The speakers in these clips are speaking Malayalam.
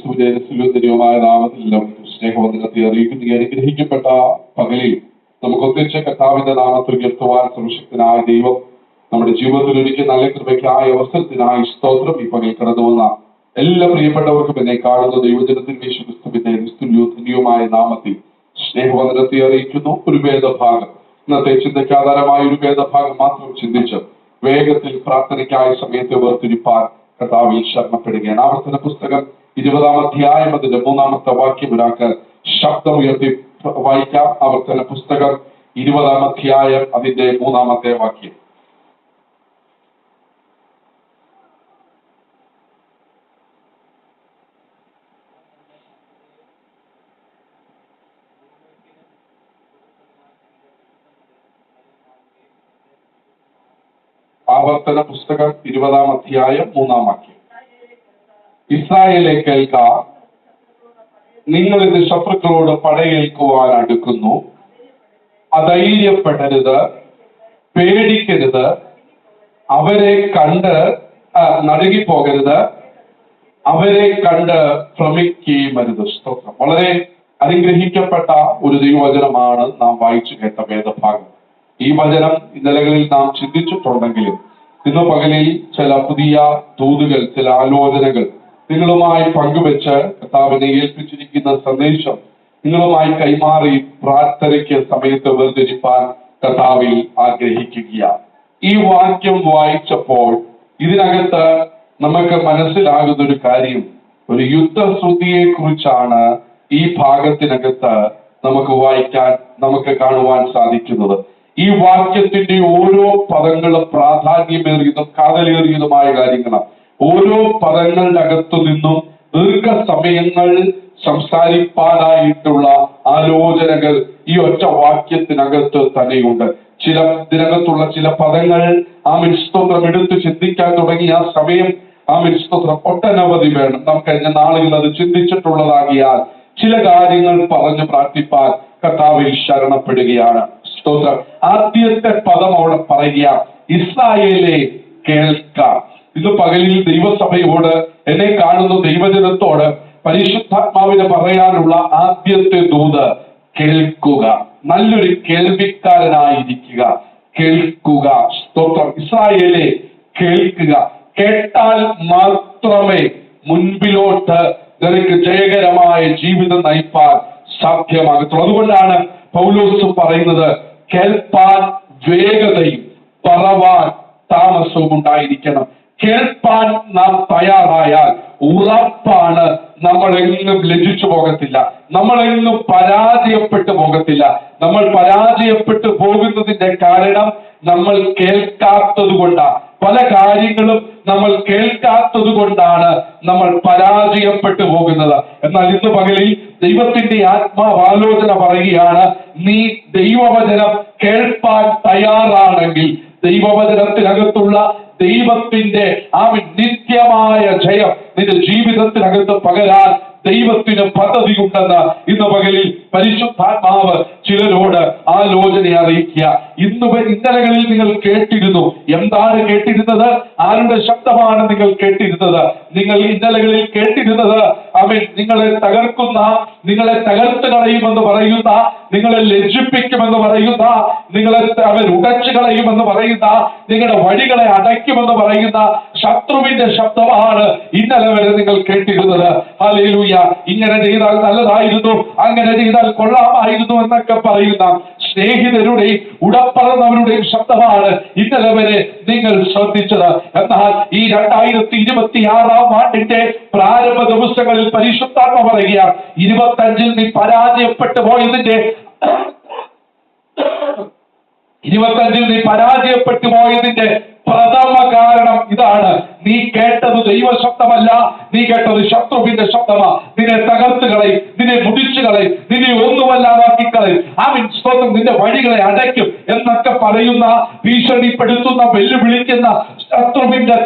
ക്രിസ്തുവിന്റെ സുലഭമായ നാമത്തിൽ എല്ലാവർക്കും സ്നേഹവന്ദനത്തെ അറിയിക്കുന്നു. അനുഗ്രഹിക്കപ്പെട്ട പകലിൽ നമുക്ക് ഒന്നിച്ച് കർത്താവിന്റെ നാമത്തിൽ ഉയർത്തുവാൻ സർവശക്തനായ ദൈവം നമ്മുടെ ജീവിതത്തിൽ ഒരിക്കൽ നല്ല കൃപയ്ക്കായ അവസരത്തിനായി സ്തോത്രം. ഈ പകൽ കടന്നു വന്ന എല്ലാ പ്രിയപ്പെട്ടവർക്കും എന്നെ കാണുന്ന ദൈവജനത്തിൽ യേശു ക്രിസ്തുവിന്റെ ധന്യമായ നാമത്തിൽ സ്നേഹവന്ദനത്തെ അറിയിക്കുന്നു. ഒരു വേദഭാഗം, ഇന്നത്തെ ചിന്തയ്ക്ക് ആധാരമായ ഒരു വേദഭാഗം മാത്രം ചിന്തിച്ച് വേഗത്തിൽ പ്രാർത്ഥനയ്ക്കായ സമയത്തെ വേർതിരിപ്പാൻ കർത്താവിൽ ശരണപ്പെടുകയാണ്. ആവർത്തന പുസ്തകം 20-ാം അധ്യായം അതിന്റെ 3-ാമത്തെ വാക്യം ഒരാൾക്ക് ശബ്ദം ഉയർത്തി വായിക്കാം. ആവർത്തന പുസ്തകം 20-ാം അധ്യായം അതിന്റെ 3-ാമത്തെ വാക്യം. ആവർത്തന പുസ്തകം 20-ാം അധ്യായം 3-ാം വാക്യം. ഇസ്രായേലെ കേൾക്ക, നിങ്ങൾ ഇത് ശത്രുക്കളോട് പടയേൽക്കുവാൻ അടുക്കുന്നു. അധൈര്യപ്പെടരുത്, പേടിക്കരുത്, അവരെ കണ്ട് നടുങ്ങിപ്പോകരുത്, അവരെ കണ്ട് ഭ്രമിക്കുകയും അരുത്. സ്തോത്രം. വളരെ അനുഗ്രഹിക്കപ്പെട്ട ഒരു ദൈവവചനമാണ് നാം വായിച്ചു കേട്ട വേദഭാഗം. ഈ വചനം ഇന്നലകളിൽ നാം ചിന്തിച്ചിട്ടുണ്ടെങ്കിലും ഇന്ന് പകലിൽ ചില പുതിയ ദൂതുകൾ, ചില ആലോചനകൾ നിങ്ങളുമായി പങ്കുവെച്ച് കർത്താവിനെ ഏൽപ്പിച്ചിരിക്കുന്ന സന്ദേശം നിങ്ങളുമായി കൈമാറി പ്രാർത്ഥനയ്ക്ക് സമയത്ത് വേർതിരിപ്പാൻ കർത്താവിൽ ആഗ്രഹിക്കുകയാണ്. ഈ വാക്യം വായിച്ചപ്പോൾ ഇതിനകത്ത് നമുക്ക് മനസ്സിലാകുന്ന ഒരു കാര്യം, ഒരു യുദ്ധശ്രുതിയെ കുറിച്ചാണ് ഈ ഭാഗത്തിനകത്ത് നമുക്ക് വായിക്കാൻ, നമുക്ക് കാണുവാൻ സാധിക്കുന്നത്. ഈ വാക്യത്തിന്റെ ഓരോ പദങ്ങളും പ്രാധാന്യമേറിയതും കാതലേറിയതുമായ കാര്യങ്ങളാണ്. ഓരോ പദങ്ങളുടെ അകത്തു നിന്നും ദീർഘസമയങ്ങൾ സംസാരിപ്പാനായിട്ടുള്ള ആലോചനകൾ ഈ ഒറ്റ വാക്യത്തിനകത്ത് തന്നെയുണ്ട്. ഇതിനകത്തുള്ള ചില പദങ്ങൾ സ്തോത്രം എടുത്ത് ചിന്തിക്കാൻ തുടങ്ങി ആ സമയം സ്തോത്രം ഒട്ടനവധി വേണം. നമുക്ക് കഴിഞ്ഞ നാളുകൾ അത് ചിന്തിച്ചിട്ടുള്ളതാകിയാൽ ചില കാര്യങ്ങൾ പറഞ്ഞ് പ്രാർത്ഥിപ്പാൻ കർത്താവിൽ ശരണപ്പെടുകയാണ്. സ്തോത്രം. ആദ്യത്തെ പദം അവിടെ പറയുക, ഇസ്രായേലെ കേൾക്ക. ഇന്ന് പകലിൽ ദൈവസഭയോട്, എന്നെ കാണുന്ന ദൈവജനത്തോട് പരിശുദ്ധാത്മാവിന് പറയാനുള്ള ആദ്യത്തെ ദൂത് കേൾക്കുക. നല്ലൊരു കേൾവിക്കാരനായിരിക്കുക. കേൾക്കുക. സ്തോത്രം. ഇസ്രായേലെ കേൾക്കുക. കേട്ടാൽ മാത്രമേ മുൻപിലോട്ട് നിനക്ക് ജയകരമായ ജീവിതം നയിപ്പാൻ സാധ്യമാകത്തുള്ളൂ. അതുകൊണ്ടാണ് പൗലോസ് പറയുന്നത്, കേൾപ്പാൻ വേഗതയും പറവാൻ താമസവും ഉണ്ടായിരിക്കണം. കേൾപ്പാൻ നാം തയ്യാറായാൽ ഉറപ്പാണ് നമ്മളെങ്ങും ലജ്ജിച്ചു പോകത്തില്ല, നമ്മളെങ്ങും പരാജയപ്പെട്ടു പോകത്തില്ല. നമ്മൾ പരാജയപ്പെട്ടു പോകുന്നതിന്റെ കാരണം നമ്മൾ കേൾക്കാത്തത് കൊണ്ടാണ്. പല കാര്യങ്ങളും നമ്മൾ കേൾക്കാത്തത് കൊണ്ടാണ് നമ്മൾ പരാജയപ്പെട്ടു പോകുന്നത്. എന്നാൽ ഇന്ന് പകലിൽ ദൈവത്തിന്റെ ആത്മാവാലോചന പറയുകയാണ്, നീ ദൈവവചനം കേൾപ്പാൻ തയ്യാറാണെങ്കിൽ ദൈവവചനത്തിനകത്തുള്ള ദൈവത്തിന്റെ നിത്യമായ ജയം നിന്റെ ജീവിതത്തിനകത്ത് പകരാൻ ദൈവത്തിന് പദ്ധതിയുണ്ടെന്ന് ഇന്ന് പകലിൽ പരിശുദ്ധാത്മാവ് ചിലരോട് ആലോചന അറിയിക്കുക. ഇന്നലകളിൽ നിങ്ങൾ കേട്ടിരുന്നു. എന്താണ് കേട്ടിരുന്നത്? ആരുടെ ശബ്ദമാണ് നിങ്ങൾ കേട്ടിരുന്നത്? നിങ്ങൾ ഇന്നലകളിൽ കേട്ടിരുന്നത് നിങ്ങളെ തകർക്കുന്ന, നിങ്ങളെ തകർത്ത് കളയുമെന്ന് പറയുന്ന, നിങ്ങളെ ലജ്ജിപ്പിക്കുമെന്ന് പറയുന്ന, നിങ്ങളെ അവൻ ഉടച്ചു കളയുമെന്ന് പറയുന്ന, നിങ്ങളുടെ വഴികളെ അടയ്ക്കുമെന്ന് പറയുന്ന ശത്രുവിന്റെ ശബ്ദമാണ് ഇന്നലെ വരെ നിങ്ങൾ കേട്ടിരുന്നത്. ഹല്ലേലൂയ. ഇങ്ങനെ ചെയ്താൽ നല്ലതായിരുന്നു, അങ്ങനെ ചെയ്താൽ കൊള്ളാമായിരുന്നു എന്നൊക്കെ പറയുന്ന സ്നേഹിതരുടെയും ഉടപ്പറന്നവരുടെയും ശബ്ദമാണ് ഇന്നലെ വരെ നിങ്ങൾ ശ്രദ്ധിച്ചത്. എന്നാൽ ഈ 2026-ാം ആണ്ടിന്റെ പ്രാരംഭ ദിവസങ്ങളിൽ പരിശുദ്ധാത്മ പറയുക, 25-ൽ നീ പരാജയപ്പെട്ടു പോയതിന്റെ 25-ൽ നീ പരാജയപ്പെട്ടു പോയതിന്റെ പ്രഥമ കാരണം ഇതാണ്. നീ കേട്ടത് ദൈവശബ്ദമല്ല, നീ കേട്ടത് ശത്രുവിന്റെ ശബ്ദമാ. നിന്നെ തകർത്ത് കളയും, നിന്നെ മുടിച്ചു കളയും, നിന്നെ ഒന്നുമല്ലാതാക്കി കളയും. സ്തോത്രം. നിന്റെ വഴികളെ അടയ്ക്കും എന്നൊക്കെ പറയുന്ന, ഭീഷണിപ്പെടുത്തുന്ന, വെല്ലുവിളിക്കുന്ന ശത്രുവിന്റെ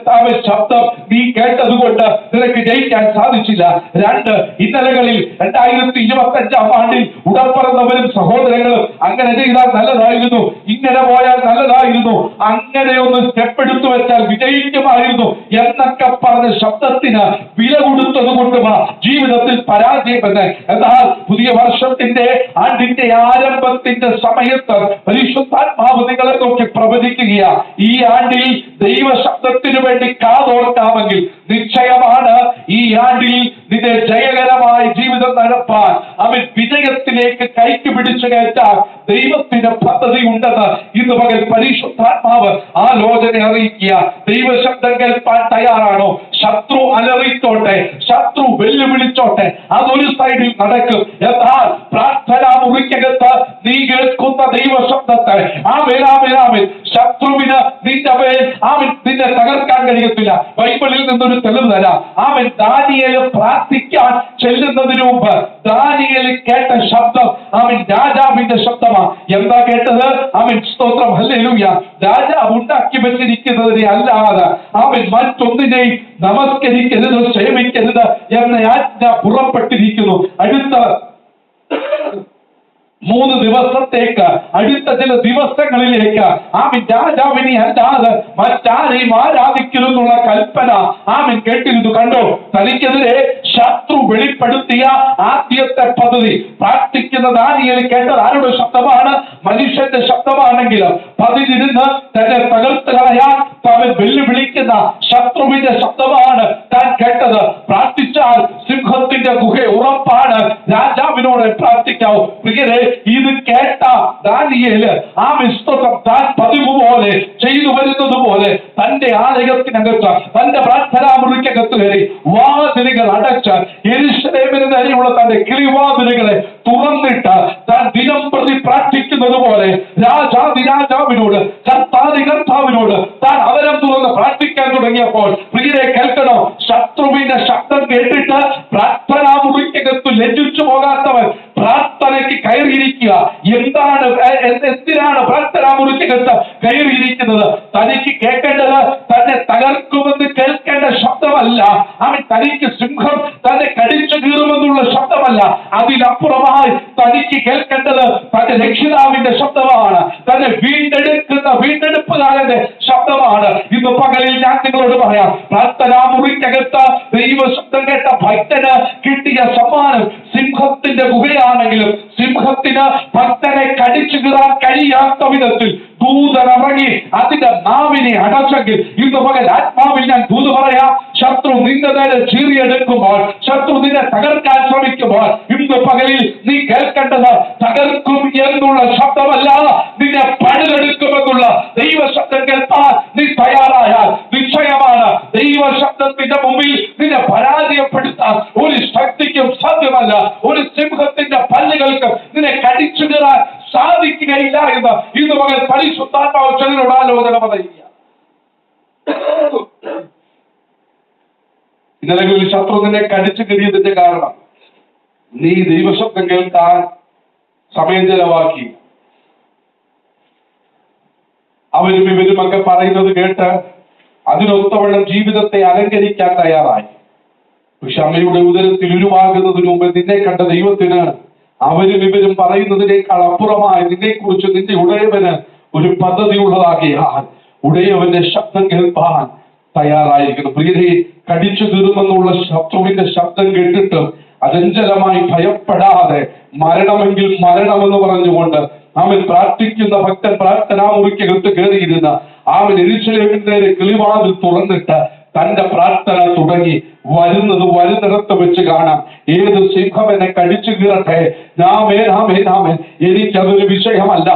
ശബ്ദം നീ കേട്ടതുകൊണ്ട് നിനക്ക് ഉപയോഗിക്കാൻ സാധിച്ചില്ല. 2, ഇന്നലകളിൽ 2025 ആണ്ടിൽ ഉടപ്പറന്നവരും സഹോദരങ്ങളും അങ്ങനെ ചെയ്താൽ നല്ലതായിരുന്നു, ഇങ്ങനെ പോയാൽ നല്ലതായിരുന്നു, അങ്ങനെ ഒന്ന് സ്റ്റെപ്പ് എടുത്തു വെച്ചാൽ വിജയിക്കുമായിരുന്നു എന്നൊക്കെ പറഞ്ഞ ശബ്ദത്തിന് വില കൊടുത്തത് കൊണ്ടും ജീവിതത്തിൽ പരാജയപ്പെട്ട്. എന്നാൽ പുതിയ വർഷത്തിന്റെ ആണ്ടിന്റെ ആരംഭത്തിന്റെ സമയത്ത് പരിശുദ്ധാത്മാവ് നിങ്ങളെ നോക്കി പ്രവചിക്കുക, ഈ ആണ്ടിൽ ദൈവശബ്ദത്തിനു വേണ്ടി കാതോർക്കാമെങ്കിൽ നിശ്ചയമാണ് ഈ ആണ്ടിൽ നിന്റെ ജയകരമായ ജീവിതം നടപ്പാൻ, അവൻ വിജയത്തിലേക്ക് കൈക്ക് പിടിച്ചു കയറ്റാൻ ദൈവത്തിന്റെ പദ്ധതി ഉണ്ടെന്ന് ഇന്ന് പകൽ പരിശുദ്ധാത്മാവ് ആലോചന അറിയിക്കുക. ദൈവശബ്ദം കേൾപ്പാൻ തയ്യാറാണോ? ശത്രു അലറിച്ചോട്ടെ, ശത്രു വെല്ലുവിളിച്ചോട്ടെ, അതൊരു സൈഡിൽ നടക്കും. എന്നാൽ പ്രാർത്ഥനാ മുറിക്കകത്ത് നീ കേൾക്കുന്ന ദൈവശബ്ദത്തെ ആമേൻ ശത്രുവിന് നിന്റെ മേൽ നിന്നെ തകർക്കാൻ കഴിയത്തില്ല. ബൈബിളിൽ നിന്നൊരു തെളിവ് തരാം. ദാനിയേല് പ്രാർത്ഥിക്കാൻ ചെല്ലുന്നതിന് മുമ്പ് ദാനിയേല് കേട്ട ശബ്ദം രാജാവിന്റെ ശബ്ദമാണ്. എന്താ കേട്ടത്? സ്തോത്രം, ഹല്ലേലൂയ. രാജാവ് ഉണ്ടാക്കി വെച്ചിരിക്കുന്നതിനെ അല്ലാതെ മറ്റൊന്നിനെയും നമസ്കരിക്കരുത്, സേവിക്കരുത് എന്ന ആജ്ഞ പുറപ്പെട്ടിരിക്കുന്നു. അടുത്ത 3 ദിവസത്തേക്ക്, അടുത്ത ചില ദിവസങ്ങളിലേക്ക് രാജാവിനെ അല്ലാതെ മറ്റാരെയും ആരാധിക്കരുതെന്നുള്ള കൽപ്പന കേട്ടിരുന്നു. കണ്ടോ, തനിക്കെതിരെ ശത്രു വെളിപ്പെടുത്തിയ ആദ്യത്തെ പദ്ധതി പ്രാർത്ഥിക്കുന്ന ദാനിയേൽ കേട്ടത് ആരുടെ ശബ്ദമാണ്? മനുഷ്യന്റെ ശബ്ദമാണെങ്കിൽ പതിരുന്ന് തന്നെ തകർത്ത് കളയാൻ അവൻ വെല്ലുവിളിക്കുന്ന ശത്രുവിന്റെ ശബ്ദമാണ് താൻ കേട്ടത്. പ്രാർത്ഥിച്ചാൽ സിംഹത്തിന്റെ ഗുഹ ഉറപ്പാണ്. രാജാവിനോട് പ്രാർത്ഥിക്കാവൂ. പ്രിയരെ, ഇത് കേട്ട ദാനിയേല് സ്തോത്രം താൻ പതിവ് പോലെ ചെയ്തു വരുന്നത് പോലെ തന്റെ ആലയത്തിനകത്ത്, തന്റെ പ്രാർത്ഥനാ മുറിക്കകത്ത് കയറി വാതിലുകൾ അടച്ച് യെരൂശലേമിന് നേരെയുള്ള തന്റെ കിളിവാതിലുകളെ തുറന്നിട്ട് താൻ ദിനം പ്രതി പ്രാർത്ഥിക്കുന്നത് പോലെ രാജാവിനോട്, കർത്താവിനോട് താൻ അവരം തുറന്ന് പ്രാർത്ഥിക്കാൻ തുടങ്ങിയപ്പോൾ പ്രിയരെ കേൾക്കണോ, ശത്രുവിന്റെ ശബ്ദം കേട്ടിട്ട് പ്രാർത്ഥനാ മുറിക്കകത്ത് ലജ്ജിച്ചു പോകാത്തവൻ പ്രാർത്ഥനയ്ക്ക് കയറിയിരിക്കുക. എന്തിനാണ് പ്രാർത്ഥനാ മുറിക്കകത്ത് കയറിയിരിക്കുന്നത്? തനിക്ക് കേൾക്കേണ്ടത് തന്നെ തകർക്കുമെന്ന് കേൾക്കേണ്ട ശബ്ദമല്ല, തനിക്ക് സിംഹം തന്നെ കടിച്ചു കീറുമെന്നുള്ള ശബ്ദമല്ല, അതിനപ്പുറമായി തനിക്ക് കേൾക്കേണ്ടത് തന്റെ രക്ഷിതാവിന്റെ ശബ്ദമാണ്, തന്നെ വീണ്ടെടുപ്പുകാരന്റെ ശബ്ദമാണ്. ഇന്ന് പകലിൽ ഞാൻ നിങ്ങളോട് പറയാം, പ്രാർത്ഥനാ മുറിക്കകത്ത് ദൈവശബ്ദം കേട്ട ഭക്തന് കിട്ടിയ സമ്മാനം സിംഹത്തിന്റെ ഗുഹയാണെങ്കിലും സിംഹത്തിന് ഭക്തനെ കടിച്ചു കീറാൻ കഴിയാത്ത വിധത്തിൽ ദൂതനിറങ്ങി അതിന്റെ നാവിനെ അടച്ചെങ്കിൽ ഇന്ന് പകൽ ആത്മാവിൽ ഞാൻ ദൂത് പറയാം, ശത്രു നിന്റെ നേരെ ചീറിയെടുക്കുമ്പോൾ, ശത്രു നിന്നെ തകർക്കാൻ ശ്രമിക്കുമ്പോൾ ഇന്ന് പകലിൽ നീ കേൾക്കേണ്ടത് തകർക്കും എന്നുള്ള ശബ്ദമല്ല, നിന്നെ പണിതെടുക്കുമെന്നുള്ള ദൈവശബ്ദം കേൾപ്പാൻ നീ തയ്യാറായാൽ നിശ്ചയമാണ് ദൈവശബ്ദത്തിന്റെ മുമ്പിൽ നിന്നെ പരാജയപ്പെടുത്താൻ ഒരു ശക്തിക്കും സാധ്യമല്ല. ഒരു സിംഹത്തിന്റെ പല്ലുകൾക്കും നിന്നെ കടിച്ചു കീറാൻ സാധിക്കുകയില്ല എന്ന് ഇന്ന് മകൻ പരിശുദ്ധാത്മാവ് ചിലരോട് ആലോചന പറയുക. ഇന്നലെ ശത്രു നിന്നെ കടിച്ചു കീറിയതിന്റെ കാരണം നീ ദൈവശബ്ദം കേൾക്കാൻ സമയം ചെലവാക്കി. അവരും ഇവരുമൊക്കെ പറയുന്നത് കേട്ട് അതിനൊത്തവണ്ണം ജീവിതത്തെ അലങ്കരിക്കാൻ തയ്യാറായി. പക്ഷെ അമ്മയുടെ ഉദരത്തിൽ ഉരുവാകുന്നതിന് മുമ്പ് നിന്നെ കണ്ട ദൈവത്തിന് അവരും ഇവരും പറയുന്നതിനേക്കാൾ അപ്പുറമായി നിന്നെ കുറിച്ച് നിന്റെ ഉടയവന് ഒരു പദ്ധതി ഉള്ളതാകിയാൽ ഉടയവന്റെ ശബ്ദം കേൾപ്പാൻ തയ്യാറായിരിക്കണം. പ്രിയരെ, കടിച്ചു കീറുമെന്നുള്ള ശത്രുവിന്റെ ശബ്ദം കേട്ടിട്ട് അചഞ്ചലമായി ഭയപ്പെടാതെ മരണമെങ്കിൽ മരണമെന്ന് പറഞ്ഞുകൊണ്ട് അവൻ പ്രാർത്ഥിക്കുന്ന ഭക്തൻ പ്രാർത്ഥനാ മുറിക്കകത്ത് കയറിയിരുന്ന അവൻ യെരൂശലേമിന്റെ നേരെ കിളിവാതിൽ തുറന്നിട്ട് തന്റെ പ്രാർത്ഥന തുടങ്ങി. വരുന്നിടത്ത് വെച്ച് കാണാം, ഏത് സിംഹമെന്നെ കടിച്ചു കീറട്ടെ, എനിക്കതൊരു വിഷയമല്ല.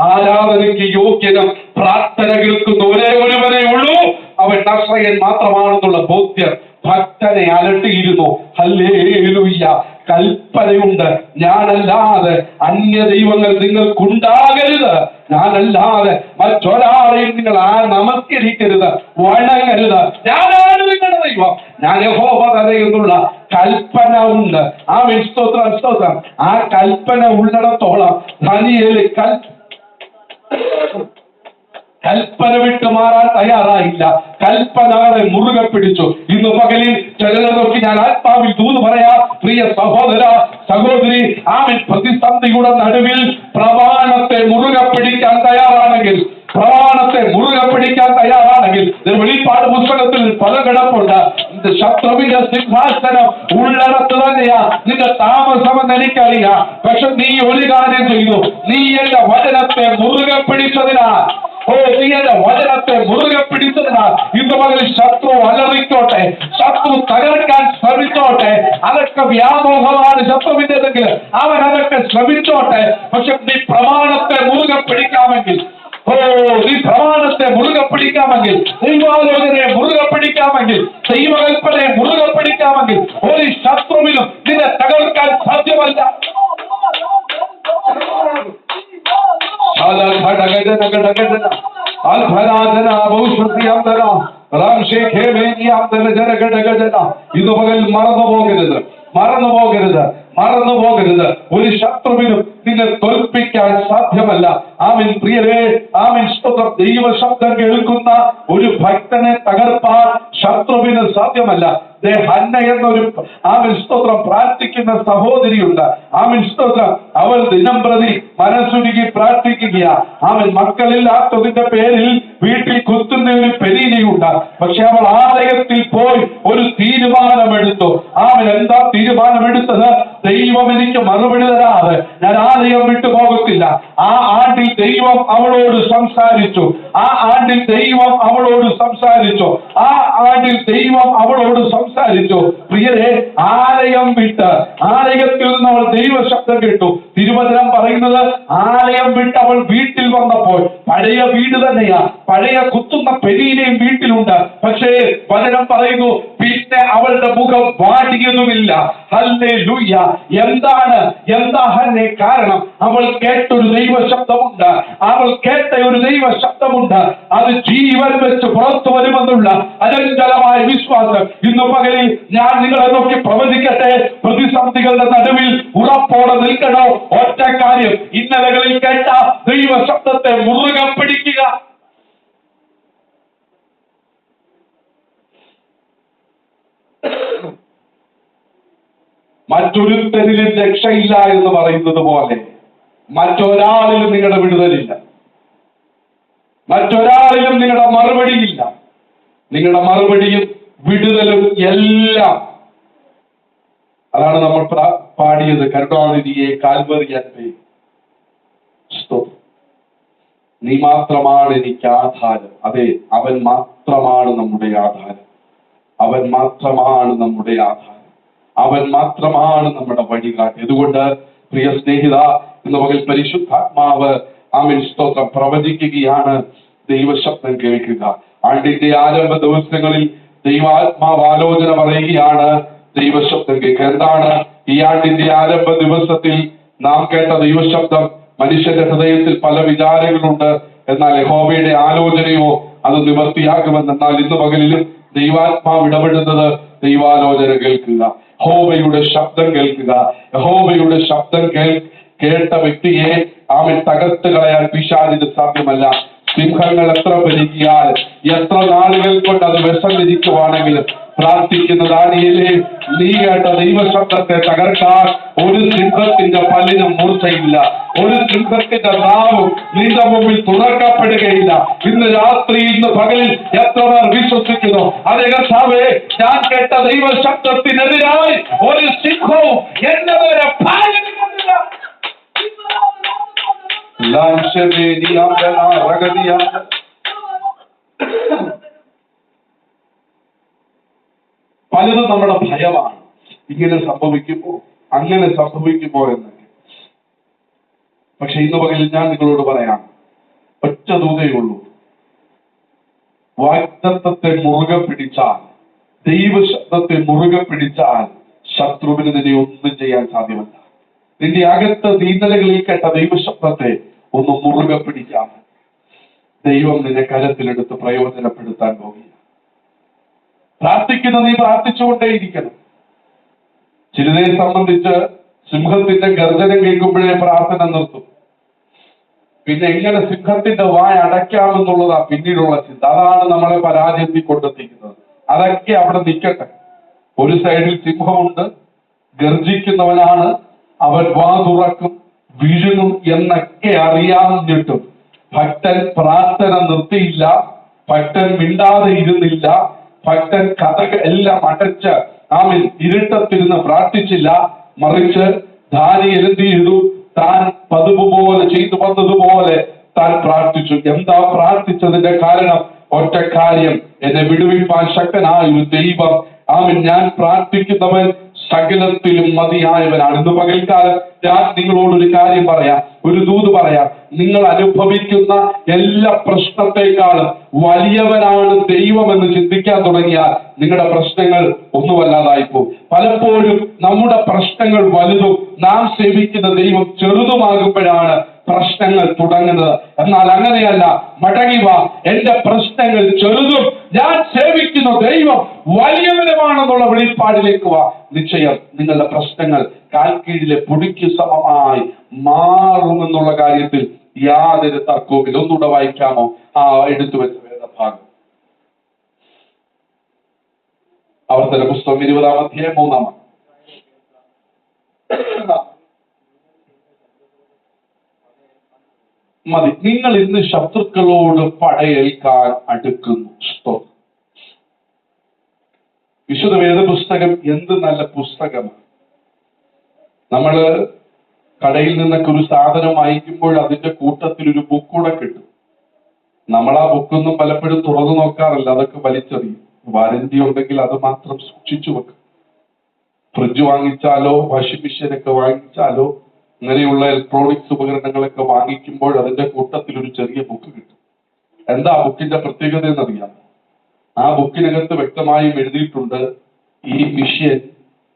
ആരാധനയ്ക്ക് യോഗ്യനും പ്രാർത്ഥന കേൾക്കുന്ന ഒരേ ഒരുവനേ ഉള്ളൂ, അവൻ നസ്രയൻ മാത്രമാണെന്നുള്ള ബോധ്യം ഭക്തനെ അലട്ടിയിരുന്നു. ഹല്ലേലൂയ. കൽപ്പനയുണ്ട്, ഞാനല്ലാതെ അന്യ ദൈവങ്ങൾ നിങ്ങൾക്കുണ്ടാകരുത്, ഞാനല്ലാതെ മറ്റൊരാളെയും നിങ്ങൾ നമസ്കരിക്കരുത്, വണങ്ങരുത്, ഞാനാണ് നിങ്ങളുടെ ദൈവം, ഞാൻ യഹോവ എന്നുള്ള കൽപ്പന ഉണ്ട്. സ്തോത്രം. ആ കൽപ്പന ഉള്ളിടത്തോളം ദാനിയേൽ കൽപ്പന വിട്ട് മാറാൻ തയ്യാറായില്ല. കൽപ്പനകളെ മുറുകെ പിടിച്ചു. ഇന്ന് പകലിൽ ചിലരെ നോക്കി ഞാൻ ആത്മാവിൽ തൂന്ന് പറയാ, പ്രിയ സഹോദര സഹോദരി, ആമേൻ, പ്രതിസന്ധിയുടെ നടുവിൽ പ്രമാണത്തെ മുറുകെ പിടിക്കാൻ തയ്യാറാണെങ്കിൽ, പ്രമാണത്തെ മുറുകെ പിടിക്കാൻ തയ്യാറാണെങ്കിൽ, വെളിപ്പാട് പുസ്തകത്തിൽ പല കിടപ്പുണ്ട്. ശത്രുവിന്റെ സിംഹാസനം ഉള്ളിടത്ത് തന്നെയാ നിന്റെ താമസമെന്ന് എനിക്കറിയാം. പക്ഷെ നീ ഒരു കാര്യം ചെയ്തു, നീ എന്റെ വചനത്തെ മുറുകെ പിടിച്ചതിനാൽ, നീ എന്റെ വചനത്തെ മുറുകെ പിടിച്ചതിനാൽ ഇന്ന് പകൽ ശത്രു അലറിക്കോട്ടെ, ശത്രു തകർക്കാൻ ശ്രമിച്ചോട്ടെ, അതൊക്കെ വ്യാമോഹമാണ് ശത്രുവിൻ്റെതെങ്കിൽ അവൻ അതൊക്കെ ശ്രമിച്ചോട്ടെ. പക്ഷെ നീ പ്രമാണത്തെ മുറുകെ പിടിക്കാമെങ്കിൽ, നീ പ്രമാണത്തെ മുറുകെ പിടിക്കാമെങ്കിൽ, ദൈവാലോചനയെ മുറുകെ പിടിക്കാമെങ്കിൽ, ദൈവകൽപ്പനയെ മുറുകെ പിടിക്കാമെങ്കിൽ ഒരു ശത്രുവിനും നിന്നെ തകർക്കാൻ സാധ്യമല്ല. ഇന്ന് പകൽ മറന്നു പോകരുത്, മറന്നു പോകരുത്, മറന്നു പോകരുത്. ഒരു ശത്രുവിനും നിന്നെ തോൽപ്പിക്കാൻ സാധ്യമല്ല. ആമേൻ പ്രിയരേ, ആമേൻ സ്തോത്രം. ദൈവ ശബ്ദം കേൾക്കുന്ന ഒരു ഭക്തനെ തകർപ്പാൻ ശത്രുവിന് സാധ്യമല്ല. ഹന്ന എന്നൊരു ആമേൻ സ്തോത്രം പ്രാർത്ഥിക്കുന്ന സഹോദരിയുണ്ട്. ആമേൻ സ്തോത്രം. അവൾ ദിനം പ്രതി മനസ്സുരുകി പ്രാർത്ഥിക്കുകയാ. ആമേൻ മക്കളില്ലാത്തതിന്റെ പേരിൽ വീട്ടിൽ കുത്തുന്ന ഒരു പെരീനയുണ്ട്. പക്ഷെ അവൾ ആലയത്തിൽ പോയി ഒരു തീരുമാനമെടുത്തു. ആമേൻ എന്താ തീരുമാനമെടുത്തത്? ദൈവം എനിക്ക് മറുപടി തരാതെ ഞാൻ ആലയം വിട്ടു പോകത്തില്ല. ആ ആണ്ടിൽ ദൈവം അവളോട് സംസാരിച്ചു. ആ ആണ്ടിൽ ദൈവം അവളോട് സംസാരിച്ചു. ആ ആണ്ടിൽ ദൈവം അവളോട് സംസാരിച്ചു. പ്രിയരെ, ആലയം വിട്ട്, ആലയത്തിൽ നിന്ന് അവൾ ദൈവ ശബ്ദം കേട്ടു. തിരുവചനം പറയുന്നത് ആലയം വിട്ട് അവൾ വീട്ടിൽ വന്നപ്പോൾ, പഴയ വീട് തന്നെയാ, പഴയ കുത്തുന്ന പെരീനയും വീട്ടിലുണ്ട്. പക്ഷേ വചനം പറയുന്നു, പിന്നെ അവളുടെ മുഖം വാടിയതുമില്ല. ഹല്ലേലൂയ. എന്താണ് കാരണം? അവൾ കേട്ടൊരു ദൈവ ശബ്ദമുണ്ട്. അവൾ കേട്ട ഒരു ദൈവ ശബ്ദമുണ്ട്. അത് ജീവൻ വെച്ച് പുറത്തു വരുമെന്നുള്ള അചഞ്ചലമായ വിശ്വാസം. ഇന്ന് പകലിൽ ഞാൻ നിങ്ങളെ നോക്കി പ്രവചിക്കട്ടെ, പ്രതിസന്ധികളുടെ നടുവിൽ ഉറപ്പോടെ നിൽക്കണോ? ഒറ്റ കാര്യം, ഇന്നലകളിൽ കേട്ട ദൈവ ശബ്ദത്തെ മുറുകെ പിടിക്കുക. മറ്റൊരുത്തരിലും രക്ഷയില്ല എന്ന് പറയുന്നത് പോലെ മറ്റൊരാളിലും നിങ്ങളുടെ വിടുതലില്ല, മറ്റൊരാളിലും നിങ്ങളുടെ മറുപടിയില്ല. നിങ്ങളുടെ മറുപടിയും വിടുതലും എല്ലാം, അതാണ് നമ്മൾ പാടിയത്, കരുണാനിധിയെ കാൽവറിയത്തെ നീ മാത്രമാണ് എനിക്ക് ആധാരം. അതെ, അവൻ മാത്രമാണ് നമ്മുടെ ആധാരം. അവൻ മാത്രമാണ് നമ്മുടെ ആധാരം. അവൻ മാത്രമാണ് നമ്മുടെ വഴികാട്ടി. അതുകൊണ്ട് പ്രിയ സ്നേഹിത, ഇന്ന് പകൽ പരിശുദ്ധാത്മാവ് ആമേൻ സ്തോത്രം പ്രവചിക്കുകയാണ്. ദൈവശബ്ദം കേൾക്കുക. ആണ്ടിന്റെ ആരംഭ ദിവസങ്ങളിൽ ദൈവാത്മാവ് ആലോചന പറയുകയാണ്. ദൈവശബ്ദം കേൾക്കുക. എന്താണ് ഈ ആണ്ടിന്റെ ആരംഭ ദിവസത്തിൽ നാം കേട്ട ദൈവശബ്ദം? മനുഷ്യന്റെ ഹൃദയത്തിൽ പല വിചാരങ്ങളുണ്ട്, എന്നാൽ യഹോവയുടെ ആലോചനയോ അത് നിവർത്തിയാക്കുമെന്ന്. എന്നാൽ ഇന്ന് പകലിലും ദൈവാത്മാവ് ഇടപെടുന്നത് ദൈവാലോചന കേൾക്കുക, യഹോവയുടെ ശബ്ദം കേൾക്കുക. യഹോവയുടെ ശബ്ദം കേട്ട വ്യക്തിയെ ആമേൻ തകർത്ത് കളയാൻ പിശാചിന് സാധ്യമല്ല. സിംഹങ്ങൾ എത്ര ഭരിക്കിയാൽ, എത്ര നാളുകൾ കൊണ്ട് അത് വിസർജിക്കുവാണെങ്കിലും പ്രാർത്ഥിക്കുന്ന ദാനിയേലേ, നീ കേട്ട ദൈവശബ്ദത്തെ തകർക്കാൻ ഒരു സിംഹത്തിന്റെ പല്ലിനും മൂർച്ചയില്ല, ഒരു സിംഹത്തിന്റെ നാവും നിന്റെ മുമ്പിൽ തുറക്കപ്പെടുകയില്ല. ഇന്ന് രാത്രി, ഇന്ന് പകലിൽ എത്ര പേർ വിശ്വസിക്കുന്നു? അതേ കർത്താവേ, ഞാൻ കേട്ട ദൈവശബ്ദത്തിനെതിരായി ഒരു സിംഹവും എന്റെ നേരെ പായുന്നില്ല. പലതും നമ്മുടെ ഭയമാണ്. ഇങ്ങനെ സംഭവിക്കുമോ, അങ്ങനെ സംഭവിക്കുമോ എന്നൊക്കെ. പക്ഷെ ഇന്ന് പകലിൽ ഞാൻ നിങ്ങളോട് പറയാം, ഒറ്റ ദൂതേ ഉള്ളൂ. വാഗ്ദത്തത്തെ മുറുകെ പിടിച്ചാൽ, ദൈവശബ്ദത്തെ മുറുകെ പിടിച്ചാൽ ശത്രുവിന് നിന്നെ ഒന്നും ചെയ്യാൻ സാധ്യമല്ല. നിന്റെ അകത്ത് നീന്തലുകളിൽ കേട്ട ദൈവശബ്ദത്തെ ഒന്ന് മുറുകെ പിടിക്കാം. ദൈവം നിന്നെ കരത്തിലെടുത്ത് പ്രയോജനപ്പെടുത്താൻ പോകുക. പ്രാർത്ഥിക്കുന്ന നീ പ്രാർത്ഥിച്ചുകൊണ്ടേയിരിക്കണം. ചിലരെ സംബന്ധിച്ച് സിംഹത്തിന്റെ ഗർജനം കേൾക്കുമ്പോഴേ പ്രാർത്ഥന നിർത്തും. പിന്നെ എങ്ങനെ സിംഹത്തിന്റെ വായ അടയ്ക്കാമെന്നുള്ളതാ പിന്നീടുള്ള ചിന്ത. അതാണ് നമ്മളെ പരാജയത്തിൽ കൊണ്ടെത്തിക്കുന്നത്. അതൊക്കെ അവിടെ നിൽക്കട്ടെ. ഒരു സൈഡിൽ സിംഹമുണ്ട്, ഗർജിക്കുന്നവനാണ്, അവൻ വാ തുറക്കും, വിഴുങ്ങും എന്നൊക്കെ അറിയാഞ്ഞിട്ടും ഭക്തൻ പ്രാർത്ഥന നിർത്തിയില്ല, ഭക്തൻ മിണ്ടാതെ ഇരുന്നില്ല, ഭക്തൻ കഥകൾ എല്ലാം അടച്ച് ഇരുട്ടത്തിരുന്ന് പ്രാർത്ഥിച്ചില്ല. മറിച്ച് ദാനിയേൽ എന്ത് ചെയ്തു? താൻ പതിവ് പോലെ ചെയ്തു വന്നതുപോലെ താൻ പ്രാർത്ഥിച്ചു. എന്താ പ്രാർത്ഥിച്ചതിന്റെ കാരണം? ഒറ്റ കാര്യം, എന്നെ വിടുവിപ്പാൻ ശക്തനായ ഒരു ദൈവം, ഞാൻ പ്രാർത്ഥിക്കുന്നവൻ സകലത്തിലും മതിയായവനാണ്. ഇന്ന് പകൽക്കാലം ഞാൻ നിങ്ങളോട് ഒരു കാര്യം പറയാം, ഒരു ദൂത് പറയാം. നിങ്ങൾ അനുഭവിക്കുന്ന എല്ലാ പ്രശ്നത്തെക്കാളും വലിയവനാണ് ദൈവം എന്ന് ചിന്തിക്കാൻ തുടങ്ങിയാൽ നിങ്ങളുടെ പ്രശ്നങ്ങൾ ഒന്നുമല്ലാതായി പോകും. പലപ്പോഴും നമ്മുടെ പ്രശ്നങ്ങൾ വലുതും നാം സേവിക്കുന്ന ദൈവം ചെറുതുമാകുമ്പോഴാണ് പ്രശ്നങ്ങൾ തുടങ്ങുന്നത്. എന്നാൽ അങ്ങനെയല്ല. മടങ്ങി വാ, എന്റെ പ്രശ്നങ്ങൾ ചെറുതും ഞാൻ സേവിക്കുന്ന ദൈവം വലിയവനുമാണെന്നുള്ള വെളിപ്പാടിലേക്ക് വാ. നിശ്ചയം നിങ്ങളുടെ പ്രശ്നങ്ങൾ കാൽക്കീഴിലെ പൊടിക്ക് സമമായി മാറുമെന്നുള്ള കാര്യത്തിൽ യാതൊരു തർക്കവുമില്ല. ഒന്നുകൂടെ വായിക്കാമോ എടുത്തു വെച്ച വേദഭാഗം? ആവർത്തന പുസ്തകം 20-ാം അധ്യായം 3-ാം മതി. നിങ്ങൾ ഇന്ന് ശത്രുക്കളോട് പടയേൽക്കാൻ അടുക്കുന്നു. വിശുദ്ധ വേദപുസ്തകം എന്ത് നല്ല പുസ്തകമാണ്. നമ്മള് കടയിൽ നിന്നൊക്കെ ഒരു സാധനം വാങ്ങിക്കുമ്പോൾ അതിന്റെ കൂട്ടത്തിൽ ഒരു ബുക്ക് കൂടെ കിട്ടും. നമ്മൾ ആ ബുക്കൊന്നും പലപ്പോഴും തുറന്നു നോക്കാറില്ല, അതൊക്കെ വലിച്ചെറിയും. വാരന്റി ഉണ്ടെങ്കിൽ അത് മാത്രം സൂക്ഷിച്ചു വെക്കും. ഫ്രിഡ്ജ് വാങ്ങിച്ചാലോ വാഷിംഗ് മെഷീനൊക്കെ വാങ്ങിച്ചാലോ അങ്ങനെയുള്ള ഇലക്ട്രോണിക്സ് ഉപകരണങ്ങളൊക്കെ വാങ്ങിക്കുമ്പോൾ അതിന്റെ കൂട്ടത്തിൽ ഒരു ചെറിയ ബുക്ക് കിട്ടും. എന്താ ബുക്കിന്റെ പ്രത്യേകത എന്നറിയാം? ആ ബുക്കിനകത്ത് വ്യക്തമായും എഴുതിയിട്ടുണ്ട്,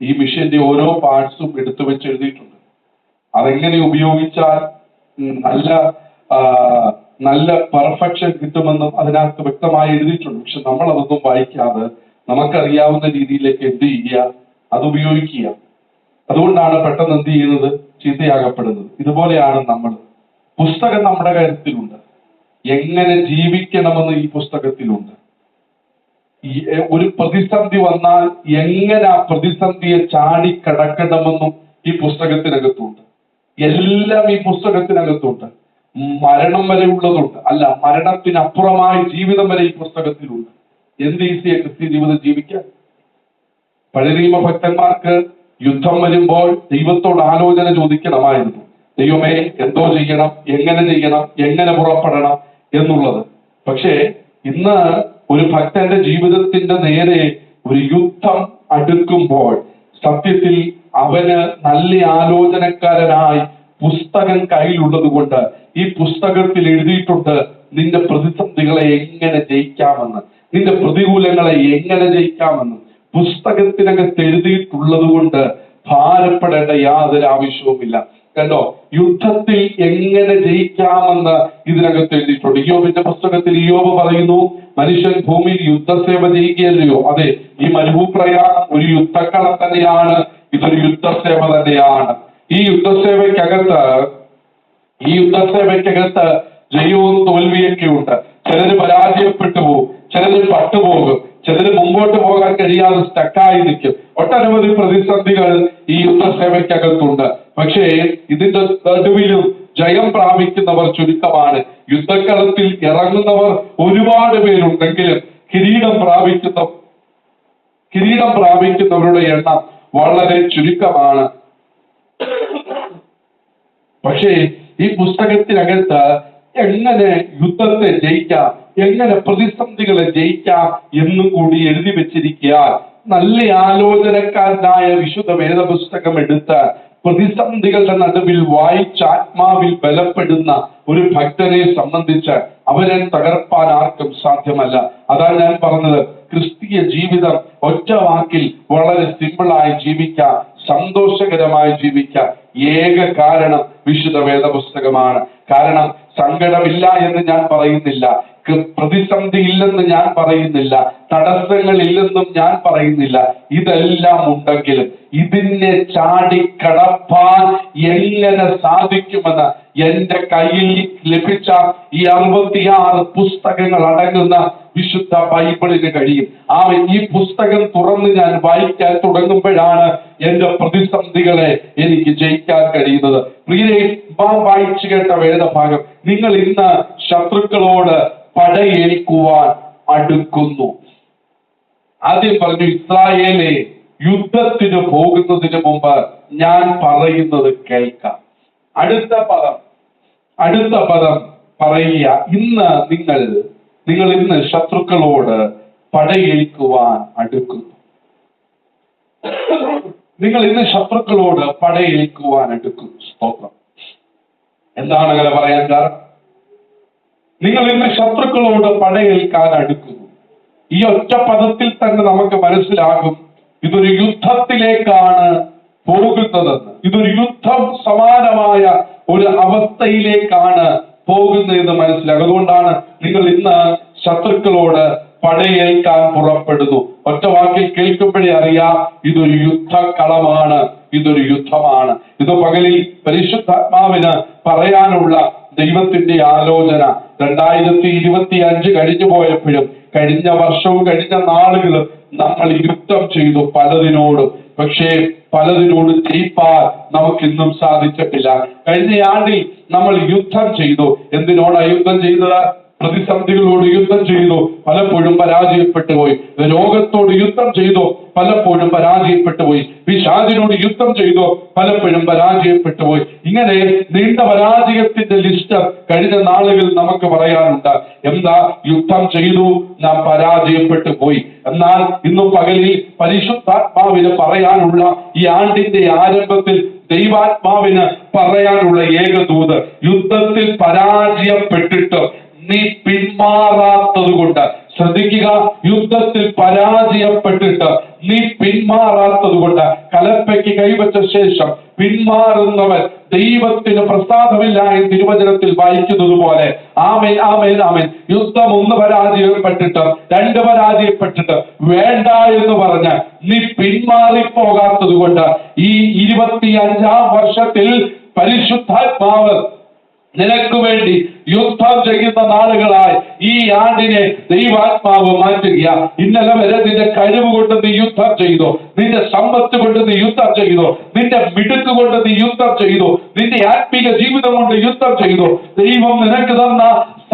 ഈ മിഷ്യന്റെ ഓരോ പാർട്സും എടുത്തു വെച്ച് എഴുതിയിട്ടുണ്ട്. അതെങ്ങനെ ഉപയോഗിച്ചാൽ നല്ല പെർഫെക്ഷൻ കിട്ടുമെന്നും അതിനകത്ത് വ്യക്തമായി എഴുതിയിട്ടുണ്ട്. പക്ഷെ നമ്മൾ അതൊന്നും വായിക്കാതെ നമുക്കറിയാവുന്ന രീതിയിലേക്ക് എന്ത് ചെയ്യുക? അത് ഉപയോഗിക്കുക. അതുകൊണ്ടാണ് പെട്ടെന്ന് എന്ത് ചെയ്യുന്നത്? ചീത്തയാകപ്പെടുന്നത്. ഇതുപോലെയാണ് നമ്മൾ. പുസ്തകം നമ്മുടെ കാര്യത്തിലുണ്ട്. എങ്ങനെ ജീവിക്കണമെന്ന് ഈ പുസ്തകത്തിലുണ്ട്. ഒരു പ്രതിസന്ധി വന്നാൽ എങ്ങനെ ആ പ്രതിസന്ധിയെ ചാടിക്കടക്കണമെന്നും ഈ പുസ്തകത്തിനകത്തുണ്ട്. എല്ലാം ഈ പുസ്തകത്തിനകത്തുണ്ട്. മരണം വരെ ഉള്ളതുണ്ട്. അല്ല, മരണത്തിനപ്പുറമായ ജീവിതം വരെ ഈ പുസ്തകത്തിലുണ്ട്. എന്ത് ഈസിയാ ക്രിസ്ത്യ ജീവിതം ജീവിക്കാൻ. പഴയ നിയമ ഭക്തന്മാർക്ക് യുദ്ധം വരുമ്പോൾ ദൈവത്തോട് ആലോചന ചോദിക്കണമായിരുന്നു. ദൈവമേ, എന്തോ ചെയ്യണം, എങ്ങനെ പുറപ്പെടണം എന്നുള്ളത്. പക്ഷേ ഇന്ന് ഒരു ഭക്തന്റെ ജീവിതത്തിന്റെ നേരെ ഒരു യുദ്ധം അടുക്കുമ്പോൾ സത്യത്തിൽ അവന് നല്ല ആലോചനക്കാരനായി പുസ്തകം കയ്യിലുള്ളത് കൊണ്ട് ഈ പുസ്തകത്തിൽ എഴുതിയിട്ടുണ്ട് നിന്റെ പ്രതിസന്ധികളെ എങ്ങനെ ജയിക്കാമെന്ന്, നിന്റെ പ്രതികൂലങ്ങളെ എങ്ങനെ ജയിക്കാമെന്ന് പുസ്തകത്തിനകത്ത് എഴുതിയിട്ടുള്ളത് കൊണ്ട് ഭാരപ്പെടേണ്ട യാതൊരു ആവശ്യവുമില്ല. കണ്ടോ, യുദ്ധത്തിൽ എങ്ങനെ ജയിക്കാമെന്ന് ഇതിനകത്ത് എഴുതിയിട്ടുണ്ട്. ഇയ്യോബിന്റെ പുസ്തകത്തിൽ ഇയ്യോബ് പറയുന്നു, മനുഷ്യൻ ഭൂമിയിൽ യുദ്ധസേവ ചെയ്യുകയല്ലയോ? അതെ, ഈ മരുഭൂപ്രയാണം ഒരു യുദ്ധക്കളം തന്നെയാണ്, ഇതൊരു യുദ്ധസേവ തന്നെയാണ്. ഈ യുദ്ധസേവയ്ക്കകത്ത് ജയവും തോൽവിയൊക്കെ ഉണ്ട്. ചിലര് പരാജയപ്പെട്ടു പോകും, ചിലര് പട്ടുപോകും, ചിലര് മുമ്പോട്ട് പോകാൻ കഴിയാതെ സ്റ്റക്കായി നിൽക്കും. ഒട്ടനവധി പ്രതിസന്ധികൾ ഈ യുദ്ധസേവയ്ക്കകത്തുണ്ട്. പക്ഷേ ഇതിന്റെ നടുവിലും ജയം പ്രാപിക്കുന്നവർ ചുരുക്കമാണ്. യുദ്ധക്കളത്തിൽ ഇറങ്ങുന്നവർ ഒരുപാട് പേരുണ്ടെങ്കിലും കിരീടം പ്രാപിക്കുന്നവരുടെ എണ്ണം വളരെ ചുരുക്കമാണ്. പക്ഷേ ഈ പുസ്തകത്തിനകത്ത് എങ്ങനെ യുദ്ധത്തെ ജയിക്കാം, എങ്ങനെ പ്രതിസന്ധികളെ ജയിക്കാം എന്നും കൂടി എഴുതി വെച്ചിരിക്കാൻ നല്ല ആലോചനക്കാരനായ വിശുദ്ധ വേദപുസ്തകം എടുത്ത് പ്രതിസന്ധികളുടെ നടുവിൽ വായിച്ച ആത്മാവിൽ ബലപ്പെടുന്ന ഒരു ഭക്തനെ സംബന്ധിച്ച് അവരെ തകർപ്പാൻ ആർക്കും സാധ്യമല്ല. അതാണ് ഞാൻ പറഞ്ഞത്, ക്രിസ്തീയ ജീവിതം ഒറ്റ വാക്കിൽ വളരെ സിമ്പിളായി ജീവിക്കാം, സന്തോഷകരമായി ജീവിക്കാം. ഏക കാരണം വിശുദ്ധ വേദപുസ്തകമാണ്. കാരണം സങ്കടമില്ല എന്ന് ഞാൻ പറയുന്നില്ല, പ്രതിസന്ധി ഇല്ലെന്ന് ഞാൻ പറയുന്നില്ല, തടസ്സങ്ങൾ ഇല്ലെന്നും ഞാൻ പറയുന്നില്ല. ഇതെല്ലാം ഉണ്ടെങ്കിലും ഇതിനെ ചാടിക്കടപ്പാൻ എങ്ങനെ സാധിക്കുമെന്ന് എന്റെ കയ്യിൽ ലഭിച്ച ഈ 66 പുസ്തകങ്ങൾ അടങ്ങുന്ന വിശുദ്ധ ബൈബിളിന് കഴിയും. ഈ പുസ്തകം തുറന്ന് ഞാൻ വായിക്കാൻ തുടങ്ങുമ്പോഴാണ് എന്റെ പ്രതിസന്ധികളെ എനിക്ക് ജയിക്കാൻ കഴിയുന്നത്. പ്രിയരെ, വായിച്ചു കേട്ട വേദഭാഗം, നിങ്ങൾ ഇന്ന് ശത്രുക്കളോട് പടയേൽക്കുവാൻ അടുക്കുന്നു. ആദ്യം പറഞ്ഞു, ഇസ്രായേലെ യുദ്ധത്തിന് പോകുന്നതിന് മുമ്പ് ഞാൻ പറയുന്നത് കേൾക്കാം. അടുത്ത പദം പറയുക, നിങ്ങൾ ഇന്ന് ശത്രുക്കളോട് പടയേൽക്കുവാൻ അടുക്കുന്നു. നിങ്ങൾ ഇന്ന് ശത്രുക്കളോട് പടയേൽക്കുവാൻ അടുക്കുന്നു. സ്തോത്രം. എന്താണ് അങ്ങനെ പറയാൻ കാരണം? നിങ്ങൾ ഇന്ന് ശത്രുക്കളോട് പടയേൽക്കാൻ അടുക്കുന്നു. ഈ ഒറ്റ പദത്തിൽ തന്നെ നമുക്ക് മനസ്സിലാകും ഇതൊരു യുദ്ധത്തിലേക്കാണ് പോകുന്നതെന്ന്. ഇതൊരു യുദ്ധം സമാനമായ ഒരു അവസ്ഥയിലേക്കാണ് പോകുന്നതെന്ന് മനസ്സിലാകും. അതുകൊണ്ടാണ് നിങ്ങൾ ഇന്ന് ശത്രുക്കളോട് പടയേൽക്കാൻ പുറപ്പെടുന്നു. ഒറ്റ വാക്കിൽ കേൾക്കുമ്പോഴേ അറിയാം ഇതൊരു യുദ്ധക്കളമാണ്, ഇതൊരു യുദ്ധമാണ്. ഇത് പകലിൽ പരിശുദ്ധാത്മാവിന് പറയാനുള്ള ദൈവത്തിന്റെ ആലോചന 2025 കഴിഞ്ഞു പോയപ്പോഴും കഴിഞ്ഞ വർഷവും കഴിഞ്ഞ നാളുകളും നമ്മൾ യുദ്ധം ചെയ്തു പലതിനോടും. പക്ഷേ പലതിനോട് ജയിപ്പാൻ നമുക്കിന്നും സാധിച്ചിട്ടില്ല. കഴിഞ്ഞ ആണ്ടിൽ നമ്മൾ യുദ്ധം ചെയ്തു. എന്തിനോടാണ് യുദ്ധം ചെയ്തത്? പ്രതിസന്ധികളോട് യുദ്ധം ചെയ്തു, പലപ്പോഴും പരാജയപ്പെട്ടു പോയി. രോഗത്തോട് യുദ്ധം ചെയ്തു, പലപ്പോഴും പരാജയപ്പെട്ടു പോയി. പിശാചിനോട് യുദ്ധം ചെയ്തു, പലപ്പോഴും പരാജയപ്പെട്ടു പോയി. ഇങ്ങനെ നീണ്ട പരാജയത്തിന്റെ ലിസ്റ്റ് കഴിഞ്ഞ നാളുകളിൽ നമുക്ക് പറയാനുണ്ട്. എന്താ? യുദ്ധം ചെയ്തു, നാം പരാജയപ്പെട്ടു പോയി. എന്നാൽ ഇന്നും പകലിൽ പരിശുദ്ധാത്മാവിന് പറയാനുള്ള, ഈ ആണ്ടിന്റെ ആരംഭത്തിൽ ദൈവാത്മാവിന് പറയാനുള്ള ഏകദൂത്, യുദ്ധത്തിൽ പരാജയപ്പെട്ടിട്ട് നീ പിന്മാറാത്തത് കൊണ്ട്. ശ്രദ്ധിക്കുക, യുദ്ധത്തിൽ പരാജയപ്പെട്ടിട്ട് നീ പിന്മാറാത്തത് കൊണ്ട്. കലപ്പയ്ക്ക് കൈവച്ച ശേഷം പിന്മാറുന്നവൻ ദൈവത്തിന് പ്രസാദമില്ല എന്ന് തിരുവചനത്തിൽ വായിക്കുന്നത് പോലെ. ആമേൻ, ആമേൻ, ആമേൻ. യുദ്ധം 1 പരാജയപ്പെട്ടിട്ട് 2 പരാജയപ്പെട്ടിട്ട് വേണ്ട എന്ന് പറഞ്ഞ് നീ പിന്മാറിപ്പോകാത്തത് കൊണ്ട് ഈ 25ാം വർഷത്തിൽ പരിശുദ്ധാത്മാവ് നിനക്ക് വേണ്ടി യുദ്ധം ചെയ്യുന്ന നാളുകളായി ഈ ആണ്ടിനെ ദൈവാത്മാവ് മാറ്റുക. ഇന്നലെ വരെ നിന്റെ കഴിവ് കൊണ്ട് നീ യുദ്ധം ചെയ്തു, നിന്റെ സമ്പത്ത് കൊണ്ട് നീ യുദ്ധം ചെയ്തു, നിന്റെ മിടുക്ക് കൊണ്ട് നീ യുദ്ധം ചെയ്തു, നിന്റെ ആത്മീക ജീവിതം കൊണ്ട് യുദ്ധം ചെയ്തു, ദൈവം നിനക്ക് തന്ന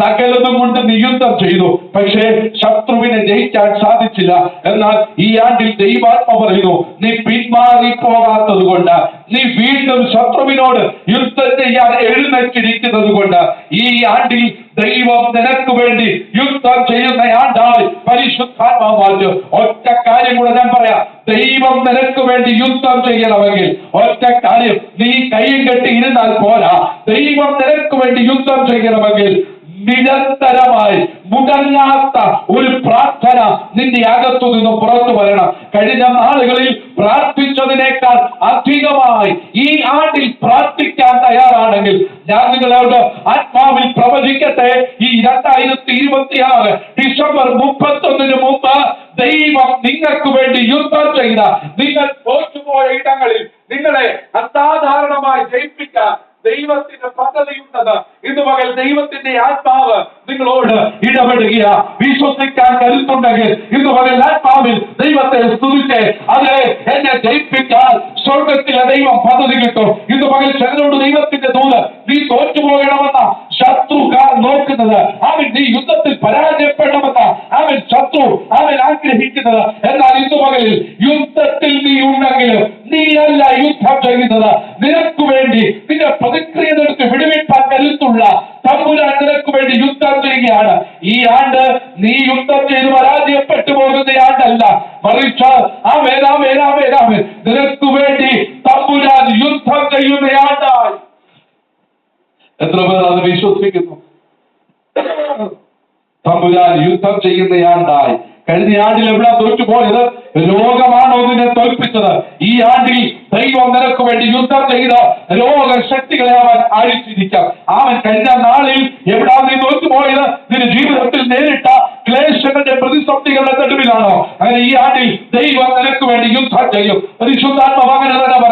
സകലതും കൊണ്ട് നീ യുദ്ധം ചെയ്തു. പക്ഷേ ശത്രുവിനെ ജയിക്കാൻ സാധിച്ചില്ല. എന്നാൽ ഈ ആണ്ടിൽ ദൈവാത്മ പറയുന്നു, നീ പിന്മാറി പോകാത്തത് കൊണ്ട്, നീ വീണ്ടും ശത്രുവിനോട് യുദ്ധം ചെയ്യാൻ എഴുന്നേറ്റിരിക്കുന്നത് കൊണ്ട് ഈ ആണ്ടിൽ ദൈവം നിനക്ക് വേണ്ടി യുദ്ധം ചെയ്യുന്ന ആണ്ടായി പരിശുദ്ധാത്മാവ് മാറ്റും. ഒറ്റ കാര്യം കൂടെ ഞാൻ പറയാം, ദൈവം നിനക്ക് വേണ്ടി യുദ്ധം ചെയ്യണമെങ്കിൽ ഒറ്റ കാര്യം, നീ കൈയും കെട്ടി ഇരുന്നാൽ പോരാ. ദൈവം നിനക്ക് വേണ്ടി യുദ്ധം ചെയ്യണമെങ്കിൽ നിരന്തരമായി മുടങ്ങാത്ത ഒരു പ്രാർത്ഥന നിന്റെ അകത്തു നിന്നും പുറത്തു വരണം. കഴിഞ്ഞ നാളുകളിൽ പ്രാർത്ഥിച്ചതിനേക്കാൾ അധികമായി ഈ ആണ്ടിൽ പ്രാർത്ഥിക്കാൻ തയ്യാറാണെങ്കിൽ ഞാൻ നിങ്ങളോട് ആത്മാവിൽ പ്രവചിക്കട്ടെ, ഈ 2026 ഡിസംബർ 31 മുമ്പ് ദൈവം നിങ്ങൾക്ക് വേണ്ടി യുദ്ധം ചെയ്ത, നിങ്ങൾ തോറ്റുപോയ ഇടങ്ങളിൽ നിങ്ങളെ അസാധാരണമായി ജയിപ്പിക്കാൻ ദൈവത്തിന്റെ പദ്ധതിയുണ്ടെന്ന് ഇന്ന് പകൽ ദൈവത്തിന്റെ ആത്മാവ് നിങ്ങളോട് ഇടപെടുക. വിശ്വസിക്കാൻ കരുത്തുണ്ടെങ്കിൽ ഇന്ന് പകൽ ആത്മാവിൽ ദൈവത്തെ സ്തുതിച്ച്, അതെ, എന്നെ ജയിപ്പിക്കാൻ സ്വർഗത്തിലെ ദൈവം പദ്ധതി കിട്ടും. ഇന്ന് പകൽ ചിലരോട് ദൈവത്തിന്റെ ദൂത്, നീ തോറ്റുപോകണമെന്ന ശത്രുക്കാർ നോക്കുന്നത്, അവൻ നീ യുദ്ധത്തിൽ പരാജയപ്പെടണമെന്ന് അവൻ ശത്രു അവൻ ആഗ്രഹിക്കുന്നത്. എന്നാൽ ഇന്ന് പകലിൽ യുദ്ധത്തിൽ നീ ഉണ്ടെങ്കിലും നീയല്ല യുദ്ധം ചെയ്യുന്നത്. നിനക്ക് വേണ്ടി നിന്റെ പ്രതിക്രിയ എടുത്ത് വിടുവിപ്പാൻ കരുത്തുള്ള തമ്പുരാൻ നിനക്ക് വേണ്ടി യുദ്ധം ചെയ്യുകയാണ്. ഈ ആണ്ട് നീ യുദ്ധം ചെയ്ത് പരാജയപ്പെട്ടു പോകുന്ന ആണ്ടല്ല, മറിച്ച് നിനക്ക് വേണ്ടി തമ്പുരാൻ യുദ്ധം ചെയ്യുന്ന ആണ്ടായി. എത്ര പേർ അത് വിശ്വസിക്കുന്നു? തമ്പുരാൻ യുദ്ധം ചെയ്യുന്ന ആണ്ടായി. കഴിഞ്ഞ ആണ്ടിൽ എവിടെ തോറ്റുപോയത്? രോഗമാണോ നിന്നെ തോൽപ്പിച്ചത്? ഈ ആണ്ടിൽ ദൈവം നിനക്ക് വേണ്ടി യുദ്ധം ചെയ്ത് രോഗശക്തികളെ അവൻ അഴിച്ചിരിക്കാം. അവൻ കഴിഞ്ഞ നാളിൽ എവിടെ നീ തോറ്റുപോയത്? നിന്റെ ജീവിതത്തിൽ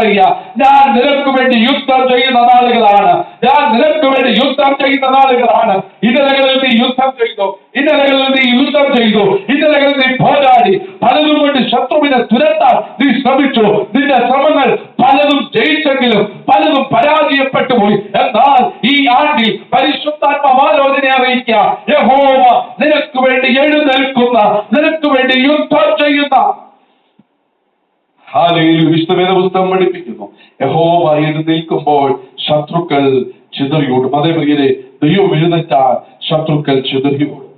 പറയുക, ഞാൻ നിനക്ക് വേണ്ടി യുദ്ധം ചെയ്യുന്ന നാളുകളാണ്, ഞാൻ നിനക്ക് വേണ്ടി യുദ്ധം ചെയ്യുന്ന നാളുകളാണ്. ഇന്നലകളിൽ നീ യുദ്ധം ചെയ്തു, ഇന്നലകളിൽ നീ യുദ്ധം ചെയ്തു, ഇന്നലകളിൽ നീ പോരാടി, പലതും കൊണ്ട് ശത്രുവിനെ തുരത്താൻ നീ ശ്രമിച്ചു. നിന്റെ ശ്രമങ്ങൾ പലതും ജയിച്ചെങ്കിലും പലതും പരാജയപ്പെട്ടു പോയി. എന്നാൽ ഈ ആണ്ടിൽ പരിശുദ്ധാത്മാലോചന അറിയിക്കുക, യഹോവ നിനക്ക് വേണ്ടി എഴുന്നേൽക്കുന്ന, നിനക്ക് വേണ്ടി യുദ്ധം ചെയ്യുന്ന. വിശുദ്ധ പുസ്തകം പഠിപ്പിക്കുന്നു, യഹോവ എഴുന്നേൽക്കുമ്പോൾ ശത്രുക്കൾ ചിതറിയോടും. അതേ പ്രിയരെ, ദൈവം എഴുന്നേറ്റാൽ ശത്രുക്കൾ ചിതറിയോടും.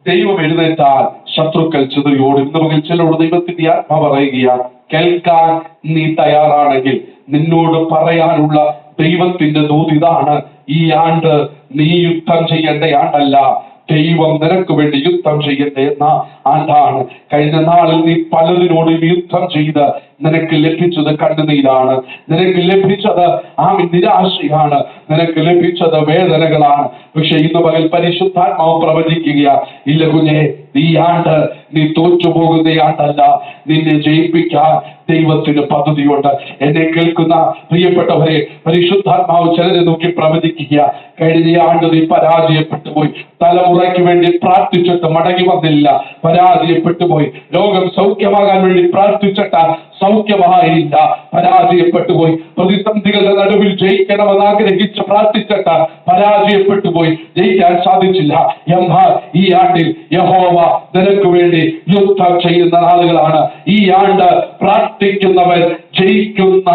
ദൈവം എഴുന്നേറ്റാൽ ശത്രുക്കൾ ചിതറിയോടും. ഇന്ന് പകൽ ചിലരോട് ദൈവത്തിന്റെ ആത്മാ പറയുകയാണ്, കേൾക്കാൻ നീ തയ്യാറാണെങ്കിൽ നിന്നോട് പറയാനുള്ള ദൈവത്തിന്റെ ദൂതിതാണ്, ഈ ആണ്ട് നീ യുദ്ധം ചെയ്യേണ്ട ആണ്ടല്ല, ദൈവം നിനക്ക് വേണ്ടി യുദ്ധം ചെയ്യട്ടെ എന്ന ആണ്ടാണ്. കഴിഞ്ഞ നാളിൽ നീ പലതിനോടും യുദ്ധം ചെയ്ത് നിനക്ക് ലഭിച്ചത് കണ്ണുനീരാണ്, നിനക്ക് ലഭിച്ചത് നിരാശയാണ്, നിനക്ക് ലഭിച്ചത് വേദനകളാണ്. പക്ഷെ ഇന്ന് പകൽ പരിശുദ്ധാത്മാവ് പ്രവചിക്കുക, ഇല്ല കുഞ്ഞെ, ഈ ആണ്ട് നീ തോറ്റുപോകുന്ന ആണ്ടല്ല, നിന്നെ ജയിപ്പിക്കാൻ ദൈവത്തിന് പദ്ധതിയുണ്ട്. എന്നെ കേൾക്കുന്ന പ്രിയപ്പെട്ടവരെ, പരിശുദ്ധാത്മാവ് ചിലരെ നോക്കി പ്രവചിക്കുക, കഴിഞ്ഞ ആണ്ട് നീ പരാജയപ്പെട്ടു പോയി, തലമുറയ്ക്ക് വേണ്ടി പ്രാർത്ഥിച്ചിട്ട് മടങ്ങി വന്നില്ല, പരാജയപ്പെട്ടു പോയി. രോഗം സൗഖ്യമാകാൻ വേണ്ടി പ്രാർത്ഥിച്ചിട്ട് സൗഖ്യമായില്ല, പരാജയപ്പെട്ടു പോയി. പ്രതിസന്ധികളുടെ നടുവിൽ ജയിക്കണമെന്ന് ആഗ്രഹിച്ച് പ്രാർത്ഥിച്ചിട്ട് പരാജയപ്പെട്ടു പോയി, ജയിക്കാൻ സാധിച്ചില്ല. എന്നാൽ ഈ ആണ്ടിൽ യഹോവ നിനക്ക് വേണ്ടി യുദ്ധം ചെയ്യുന്ന നാളുകളാണ്. ഈ ആണ്ട് പ്രാർത്ഥിക്കുന്നവർ ജയിക്കുന്ന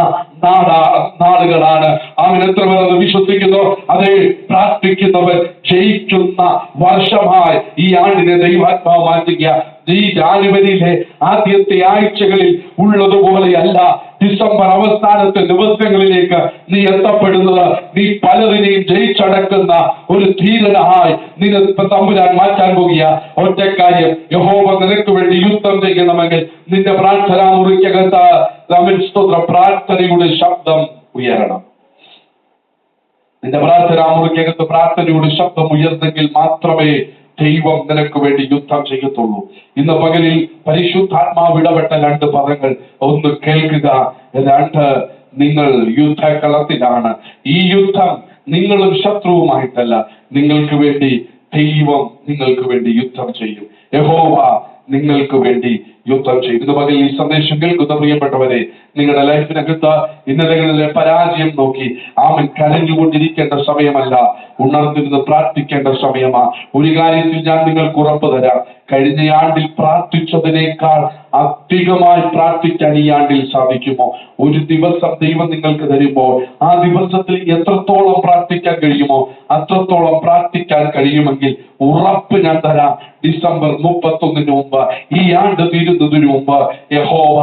നാളുകളാണ്. അവൻ എത്ര പേർ അത് വിശ്വസിക്കുന്നു? അതേ, പ്രാർത്ഥിക്കുന്നവർ ജയിക്കുന്ന വർഷമായി ഈ ആണ്ടിനെ ദൈവാത്മാവ് മാറ്റുക. ഈ ജാനുവരിയിലെ ആദ്യത്തെ ആഴ്ചകളിൽ ഉള്ളതുപോലെയല്ല ഡിസംബർ അവസാനത്തെ ദിവസങ്ങളിലേക്ക് നീ എത്തപ്പെടുന്നത്. നീ പലതിനെയും ജയിച്ചടക്കുന്ന ഒരു ധീരനായി നിന്നെ തമ്പുരാൻ മാറ്റാൻ പോകുക. ഒറ്റ കാര്യം, യഹോവ നിനക്ക് വേണ്ടി യുദ്ധം ചെയ്യണമെങ്കിൽ നിന്റെ പ്രാർത്ഥനാ മുറിക്കകത്ത് പ്രാർത്ഥനയുടെ ശബ്ദം ഉയരണം. നിന്റെ പ്രാർത്ഥനാ മുറിക്കകത്ത് പ്രാർത്ഥനയുടെ ശബ്ദം ഉയർന്നെങ്കിൽ മാത്രമേ ദൈവം നിനക്ക് വേണ്ടി യുദ്ധം ചെയ്യത്തുള്ളൂ. ഇന്ന് പകലിൽ പരിശുദ്ധാത്മാവ് ഇടപെട്ട രണ്ട് പദങ്ങൾ, ഒന്ന് കേൾക്കുക, രണ്ട് നിങ്ങൾ യുദ്ധകളത്തിലാണ്. ഈ യുദ്ധം നിങ്ങളും ശത്രുവുമായിട്ടല്ല, നിങ്ങൾക്ക് വേണ്ടി ദൈവം നിങ്ങൾക്ക് വേണ്ടി യുദ്ധം ചെയ്യും. യഹോവ നിങ്ങൾക്ക് വേണ്ടി യുദ്ധം ചെയ്യും. ഇന്ന് പകൽ ഈ സന്ദേശം കേൾക്കുന്ന പ്രിയപ്പെട്ടവരെ, നിങ്ങളുടെ ലൈഫിനകത്ത് ഇന്നലകളിലെ പരാജയം നോക്കി കരഞ്ഞുകൊണ്ടിരിക്കേണ്ട സമയമല്ല, ഉണർന്നിരുന്ന് പ്രാർത്ഥിക്കേണ്ട സമയമാ. ഒരു കാര്യത്തിൽ ഞാൻ നിങ്ങൾക്ക് ഉറപ്പ് തരാം, കഴിഞ്ഞ ആണ്ടിൽ പ്രാർത്ഥിച്ചതിനേക്കാൾ അധികമായി പ്രാർത്ഥിക്കാൻ ഈ ആണ്ടിൽ സാധിക്കുമോ? ഒരു ദിവസം ദൈവം നിങ്ങൾക്ക് തരുമ്പോൾ ആ ദിവസത്തിൽ എത്രത്തോളം പ്രാർത്ഥിക്കാൻ കഴിയുമോ അത്രത്തോളം പ്രാർത്ഥിക്കാൻ കഴിയുമെങ്കിൽ ഉറപ്പ് ഞാൻ തരാം, ഡിസംബർ 31 മുമ്പ്, ഈ ആണ്ട് തീരുന്നതിന് മുമ്പ് യഹോവ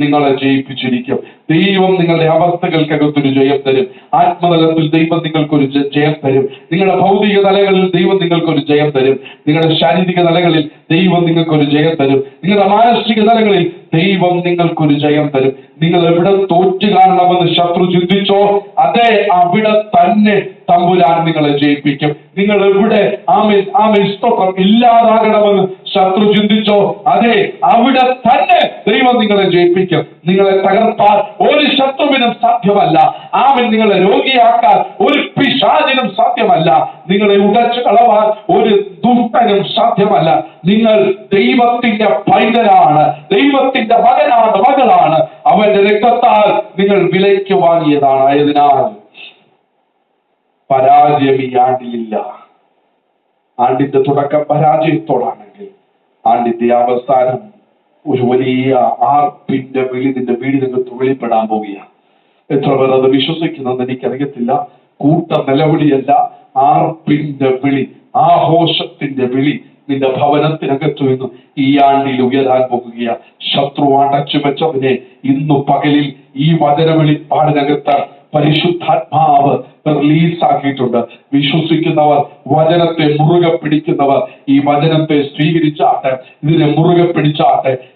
നിങ്ങളെ ജയിപ്പിച്ചിരിക്കും. ദൈവം നിങ്ങളുടെ അവസ്ഥകൾക്കകത്തൊരു ജയം തരും. ആത്മതലത്തിൽ ദൈവം നിങ്ങൾക്കൊരു ജയം തരും. നിങ്ങളുടെ ഭൗതിക തലങ്ങളിൽ ദൈവം നിങ്ങൾക്കൊരു ജയം തരും. നിങ്ങളുടെ ശാരീരിക തലങ്ങളിൽ ദൈവം നിങ്ങൾക്കൊരു ജയം തരും. നിങ്ങളുടെ മാനസിക തലങ്ങളിൽ ദൈവം നിങ്ങൾക്കൊരു ജയം തരും. നിങ്ങൾ എവിടെ തോറ്റു കാണണമെന്ന് ശത്രു ചിന്തിച്ചോ, അതേ അവിടെ തന്നെ തമ്പുരാൻ നിങ്ങളെ ജയിപ്പിക്കും. നിങ്ങൾ എവിടെ സ്തോത്രം ഇല്ലാതാകണമെന്ന് ശത്രു ചിന്തിച്ചോ, അതെ അവിടെ തന്നെ ദൈവം നിങ്ങളെ ജയിപ്പിക്കും. നിങ്ങളെ തകർത്താൽ ഒരു ശത്രുവിനും സാധ്യമല്ല. നിങ്ങളെ രോഗിയാക്കാൻ ഒരു പിശാചിനും സാധ്യമല്ല. നിങ്ങളെ ഉടച്ചു കളവാൻ ഒരു ദുഷ്ടനും സാധ്യമല്ല. നിങ്ങൾ ദൈവത്തിന്റെ പൈതലാണ്, ദൈവത്തിന്റെ മകനാണ്, മകളാണ്. അവന്റെ രക്തത്താൽ നിങ്ങൾ വിലയ്ക്ക് വാങ്ങിയതാണ്. ആയതിനാൽ പരാജയം ഈ ആണ്ടിലില്ല. ആണ്ടിന്റെ തുടക്കം പരാജയത്തോടാണെങ്കിൽ ആണ്ടിന്റെ അവസാനം ഒരു വലിയ ആർപ്പിന്റെ വിളി നിന്റെ വീടിനകത്ത് വെളിപ്പെടാൻ പോവുകയാണ്. എത്ര പേർ അത് വിശ്വസിക്കുന്നെന്ന് എനിക്കറിയത്തില്ല. കൂട്ട നിലവിളിയല്ല, ആർപ്പിന്റെ വിളി, ആഘോഷത്തിന്റെ വിളി നിന്റെ ഭവനത്തിനകത്തു നിന്നും ഈ ആണ്ടിൽ ഉയരാൻ പോകുകയാ. ശത്രു അടച്ചു വെച്ചവനെ ഇന്നു പകലിൽ ഈ വചന വെളിപ്പാടിനകത്ത് പരിശുദ്ധാത്മാവ് റിലീസാക്കിയിട്ടുണ്ട്. വിശ്വസിക്കുന്നവർ, വചനത്തെ മുറുകെ പിടിക്കുന്നവർ ഈ വചനത്തെ സ്വീകരിച്ചാട്ടെ, ഇതിനെ മുറുകെ പിടിച്ചാട്ടെ.